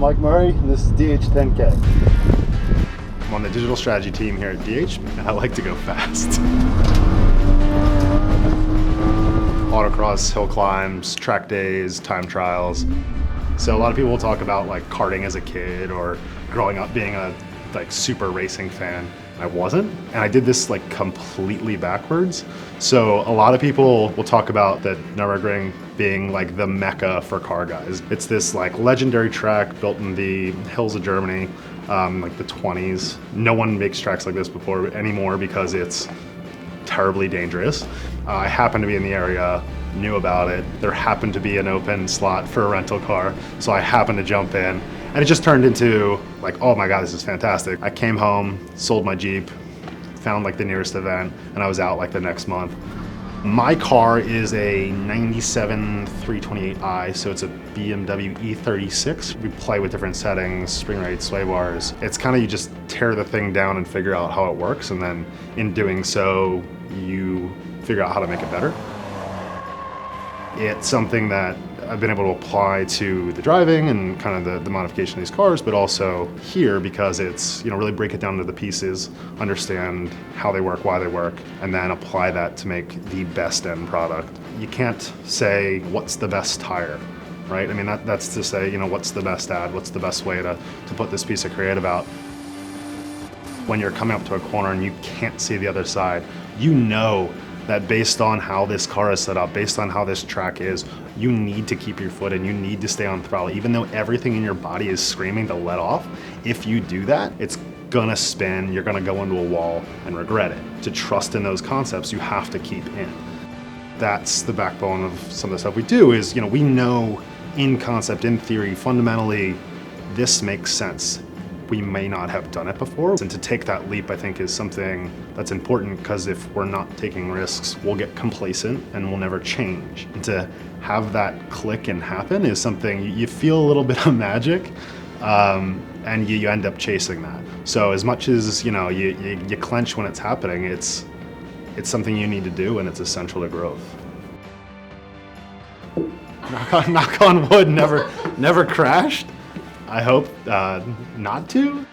Mike Murray, and this is DH10K. I'm on the digital strategy team here at DH, and I like to go fast. Autocross, hill climbs, track days, time trials. So a lot of people will talk about like karting as a kid or growing up being a super racing fan. I wasn't, and I did this like completely backwards. So a lot of people will talk about that Nürburgring being like the mecca for car guys. It's this like legendary track built in the hills of Germany, like the 20s. No one makes tracks like this anymore because it's terribly dangerous. I happened to be in the area, knew about it. There happened to be an open slot for a rental car, so I happened to jump in. And it just turned into like, oh my God, this is fantastic. I came home, sold my Jeep, found like the nearest event, and I was out like the next month. My car is a 97 328i, so it's a BMW E36. We play with different settings, spring rates, sway bars. It's kind of, you just tear the thing down and figure out how it works, and then in doing so, you figure out how to make it better. It's something that I've been able to apply to the driving and kind of the modification of these cars, but also here because it's, really break it down to the pieces, understand how they work, why they work, and then apply that to make the best end product. You can't say what's the best tire, right? I mean, that's to say, what's the best ad, what's the best way to put this piece of creative out. When you're coming up to a corner and you can't see the other side, you know that based on how this car is set up, based on how this track is, you need to keep your foot in, you need to stay on throttle. Even though everything in your body is screaming to let off, if you do that, it's gonna spin, you're gonna go into a wall and regret it. To trust in those concepts, you have to keep in. That's the backbone of some of the stuff we do is, we know in concept, in theory, fundamentally, this makes sense. We may not have done it before. And to take that leap, I think, is something that's important because if we're not taking risks, we'll get complacent and we'll never change. And to have that click and happen is something you feel a little bit of magic, and you end up chasing that. So as much as you clench when it's happening, it's something you need to do, and it's essential to growth. Knock on wood, never crashed. I hope not to.